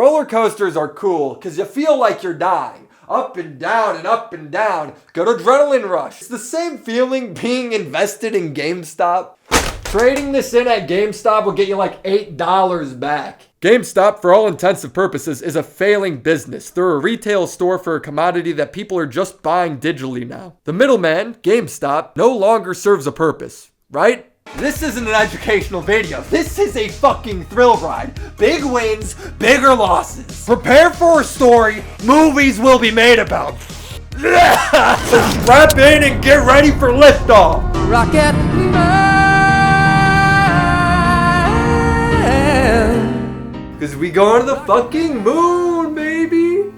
Roller coasters are cool because you feel like you're dying. Up and down and up and down. Good adrenaline rush. It's the same feeling being invested in GameStop. Trading this in at GameStop will get you like $8 back. GameStop, for all intents and purposes, is a failing business. They're a retail store for a commodity that people are just buying digitally now. The middleman, GameStop, no longer serves a purpose, right? This isn't an educational video. This is a fucking thrill ride. Big wins, bigger losses. Prepare for a story movies will be made about. So strap in and get ready for liftoff. Rocket Man. Because we going to the fucking moon, baby.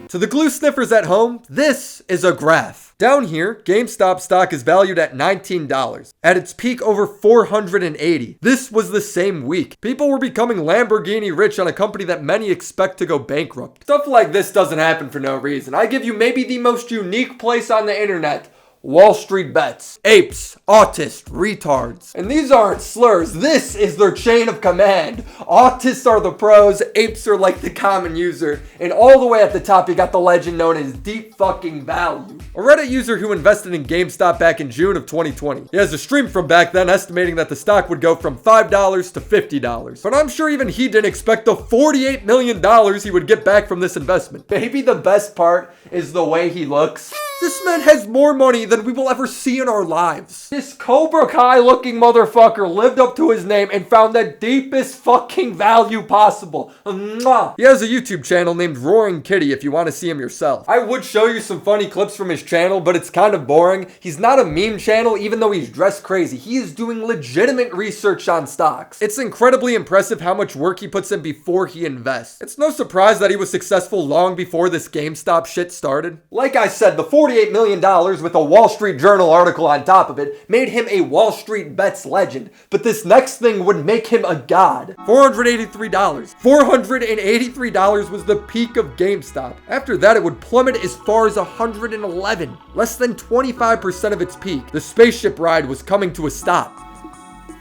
To the glue sniffers at home, this is a graph. Down here, GameStop stock is valued at $19. At its peak, over $480. This was the same week. People were becoming Lamborghini rich on a company that many expect to go bankrupt. Stuff like this doesn't happen for no reason. I give you maybe the most unique place on the internet. WallStreetBets. Apes, autists, retards. And these aren't slurs. This is their chain of command. Autists are the pros, apes are like the common user, and all the way at the top you got the legend known as DeepFu. A Reddit user who invested in GameStop back in June of 2020. He has a stream from back then estimating that the stock would go from $5 to $50. But I'm sure even he didn't expect the $48 million he would get back from this investment. Maybe the best part is the way he looks. This man has more money than we will ever see in our lives. This Cobra Kai looking motherfucker lived up to his name and found the deepest fucking value possible. Mwah. He has a YouTube channel named Roaring Kitty if you want to see him yourself. I would show you some funny clips from his channel, but it's kind of boring. He's not a meme channel even though he's dressed crazy. He is doing legitimate research on stocks. It's incredibly impressive how much work he puts in before he invests. It's no surprise that he was successful long before this GameStop shit started. Like I said, the $48 million with a Wall Street Journal article on top of it made him a WallStreetBets legend, but this next thing would make him a god. $483. $483 was the peak of GameStop. After that, it would plummet as far as $111, less than 25% of its peak. The spaceship ride was coming to a stop.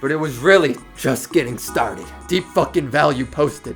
But it was really just getting started. DeepFu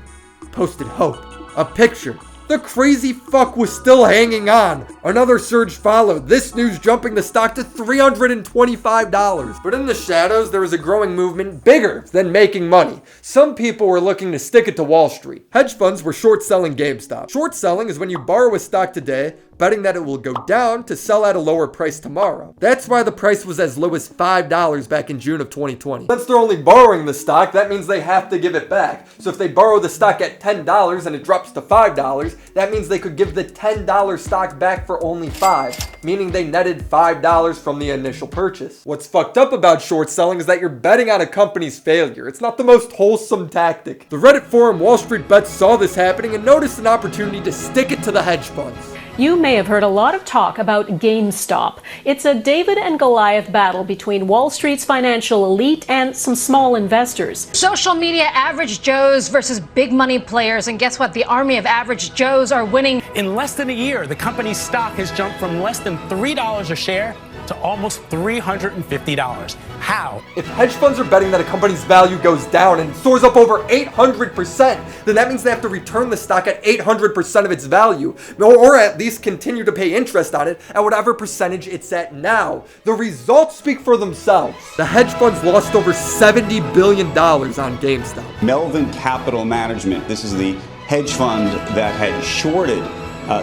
posted hope, a picture. The crazy fuck was still hanging on. Another surge followed, this news jumping the stock to $325. But in the shadows, there was a growing movement bigger than making money. Some people were looking to stick it to Wall Street. Hedge funds were short selling GameStop. Short selling is when you borrow a stock today, betting that it will go down to sell at a lower price tomorrow. That's why the price was as low as $5 back in June of 2020. Since they're only borrowing the stock, that means they have to give it back. So if they borrow the stock at $10 and it drops to $5, that means they could give the $10 stock back for only $5, meaning they netted $5 from the initial purchase. What's fucked up about short selling is that you're betting on a company's failure. It's not the most wholesome tactic. The Reddit forum WallStreetBets saw this happening and noticed an opportunity to stick it to the hedge funds. You may have heard a lot of talk about GameStop. It's a David and Goliath battle between Wall Street's financial elite and some small investors. Social media average Joes versus big money players. And guess what? The army of average Joes are winning. In less than a year, the company's stock has jumped from less than $3 a share to almost $350. How? If hedge funds are betting that a company's value goes down and soars up over 800%, then that means they have to return the stock at 800% of its value, or at least continue to pay interest on it at whatever percentage it's at now. The results speak for themselves. The hedge funds lost over $70 billion on GameStop. Melvin Capital Management, this is the hedge fund that had shorted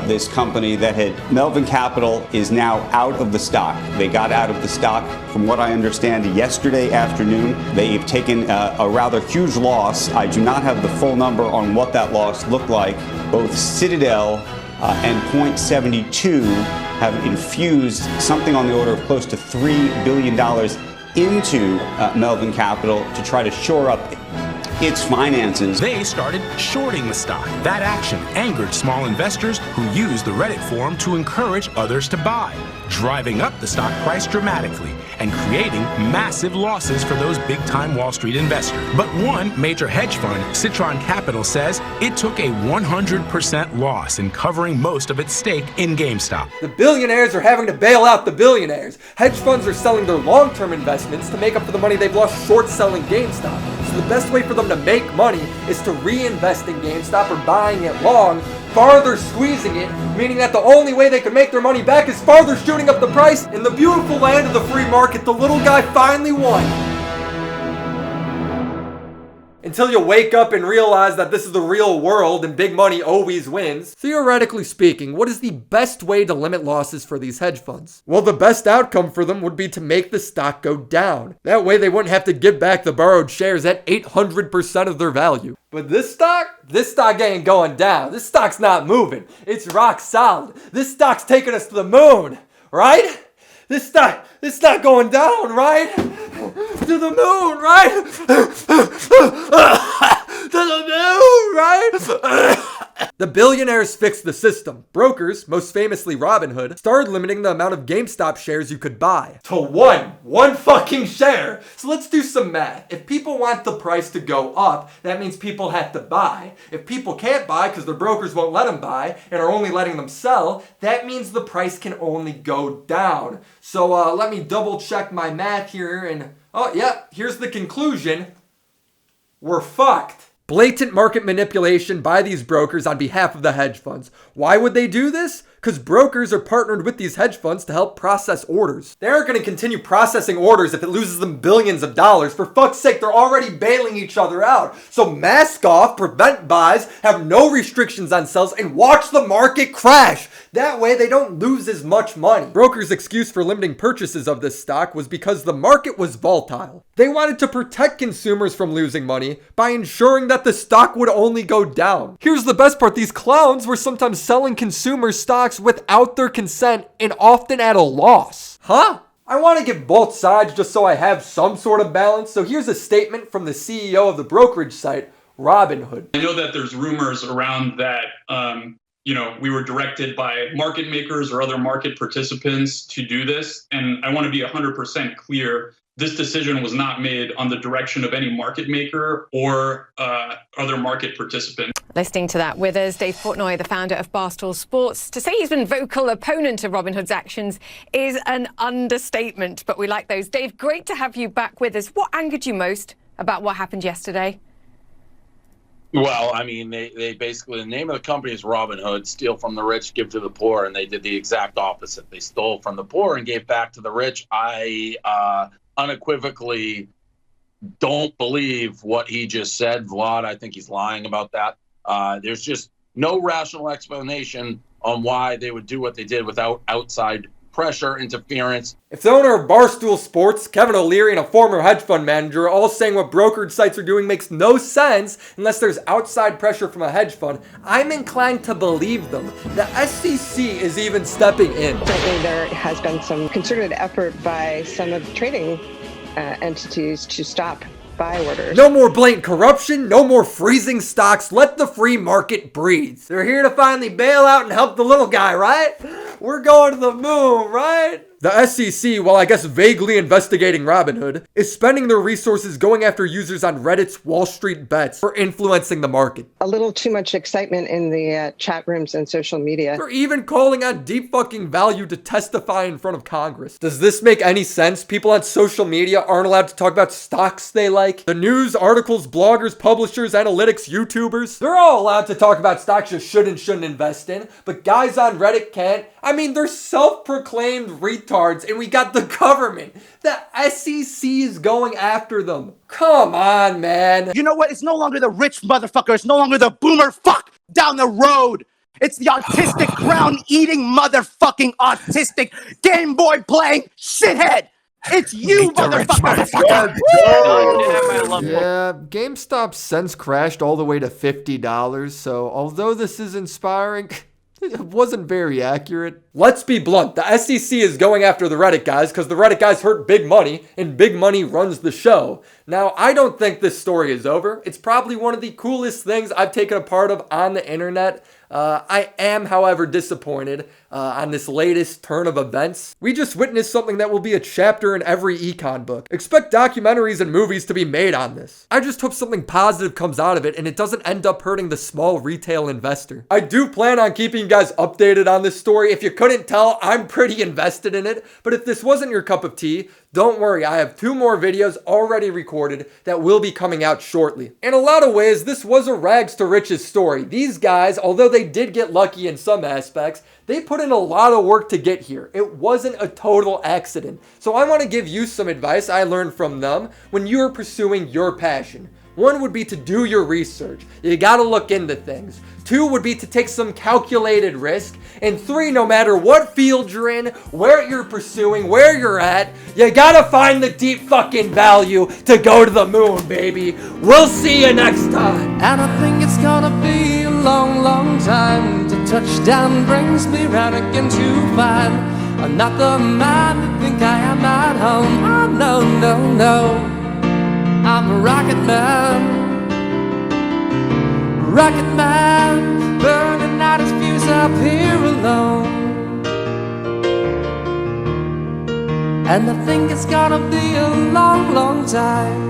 this company Melvin Capital is now out of the stock. They got out of the stock, from what I understand, yesterday afternoon. They've taken a rather huge loss. I do not have the full number on what that loss looked like. Both Citadel and Point72 have infused something on the order of close to $3 billion into Melvin Capital to try to shore up its finances. They started shorting the stock. That action angered small investors who used the Reddit forum to encourage others to buy, driving up the stock price dramatically and creating massive losses for those big-time Wall Street investors. But one major hedge fund, Citron Capital, says it took a 100% loss in covering most of its stake in GameStop. The billionaires are having to bail out the billionaires. Hedge funds are selling their long-term investments to make up for the money they've lost short selling GameStop. So the best way for them to make money is to reinvest in GameStop or buying it long, farther squeezing it, meaning that the only way they can make their money back is farther shooting up the price. In the beautiful land of the free market, the little guy finally won. Until you wake up and realize that this is the real world and big money always wins. Theoretically speaking, what is the best way to limit losses for these hedge funds? Well, the best outcome for them would be to make the stock go down. That way they wouldn't have to give back the borrowed shares at 800% of their value. But this stock ain't going down. This stock's not moving. It's rock solid. This stock's taking us to the moon, right? This stock going down, right? To the moon, right? To the moon, right? The billionaires fixed the system. Brokers, most famously Robinhood, started limiting the amount of GameStop shares you could buy. To one fucking share. So let's do some math. If people want the price to go up, that means people have to buy. If people can't buy because their brokers won't let them buy and are only letting them sell, that means the price can only go down. So let me double check my math here and, oh yeah, here's the conclusion. We're fucked. Blatant market manipulation by these brokers on behalf of the hedge funds. Why would they do this? Because brokers are partnered with these hedge funds to help process orders. They aren't going to continue processing orders if it loses them billions of dollars. For fuck's sake, they're already bailing each other out. So mask off, prevent buys, have no restrictions on sells, and watch the market crash. That way they don't lose as much money. Brokers' excuse for limiting purchases of this stock was because the market was volatile. They wanted to protect consumers from losing money by ensuring that the stock would only go down. Here's the best part, these clowns were sometimes selling consumer stocks without their consent and often at a loss. Huh? I want to give both sides just so I have some sort of balance. So here's a statement from the CEO of the brokerage site, Robinhood. I know that there's rumors around that, we were directed by market makers or other market participants to do this. And I want to be 100% clear. This decision was not made on the direction of any market maker or other market participant. Listening to that with us, Dave Portnoy, the founder of Barstool Sports. To say he's been vocal opponent of Robinhood's actions is an understatement, but we like those. Dave, great to have you back with us. What angered you most about what happened yesterday? Well, I mean, they basically, the name of the company is Robinhood, steal from the rich, give to the poor, and they did the exact opposite. They stole from the poor and gave back to the rich. I unequivocally don't believe what he just said, Vlad. I think he's lying about that. There's just no rational explanation on why they would do what they did without outside pressure, interference. If the owner of Barstool Sports, Kevin O'Leary, and a former hedge fund manager are all saying what brokerage sites are doing makes no sense unless there's outside pressure from a hedge fund, I'm inclined to believe them. The SEC is even stepping in. Certainly there has been some concerted effort by some of the trading entities to stop buy orders. No more blatant corruption, no more freezing stocks. Let the free market breathe. They're here to finally bail out and help the little guy, right? We're going to the moon, right? The SEC, while I guess vaguely investigating Robinhood, is spending their resources going after users on Reddit's WallStreetBets for influencing the market. A little too much excitement in the chat rooms and social media. They're even calling on kingValue to testify in front of Congress. Does this make any sense? People on social media aren't allowed to talk about stocks they like. The news, articles, bloggers, publishers, analytics, YouTubers, they're all allowed to talk about stocks you should and shouldn't invest in, but guys on Reddit can't. I mean, they're self-proclaimed retards, and we got the government. The SEC is going after them. Come on, man. You know what? It's no longer the rich motherfucker. It's no longer the boomer fuck down the road. It's the autistic, ground-eating, motherfucking autistic, Game Boy playing shithead. It's you, motherfucker. Yeah, GameStop since crashed all the way to $50, so although this is inspiring, it wasn't very accurate. Let's be blunt. The SEC is going after the Reddit guys because the Reddit guys hurt big money and big money runs the show. Now, I don't think this story is over. It's probably one of the coolest things I've taken a part of on the internet. I am, however, disappointed on this latest turn of events. We just witnessed something that will be a chapter in every econ book. Expect documentaries and movies to be made on this. I just hope something positive comes out of it and it doesn't end up hurting the small retail investor. I do plan on keeping you guys updated on this story. If you couldn't tell, I'm pretty invested in it. But if this wasn't your cup of tea, don't worry, I have 2 more videos already recorded that will be coming out shortly. In a lot of ways, this was a rags to riches story. These guys, although they did get lucky in some aspects, they put in a lot of work to get here. It wasn't a total accident. So I want to give you some advice I learned from them when you are pursuing your passion. 1 would be to do your research. You gotta look into things. 2 would be to take some calculated risk. And 3, no matter what field you're in, where you're pursuing, where you're at, you gotta find the deep fucking value to go to the moon, baby. We'll see you next time. And I think it's gonna be a long, long time till touchdown brings me round again to find I'm not the man that think I am at home. Oh, no, no, no. I'm a rocket man, burning out his fuse up here alone. And I think it's gonna be a long, long time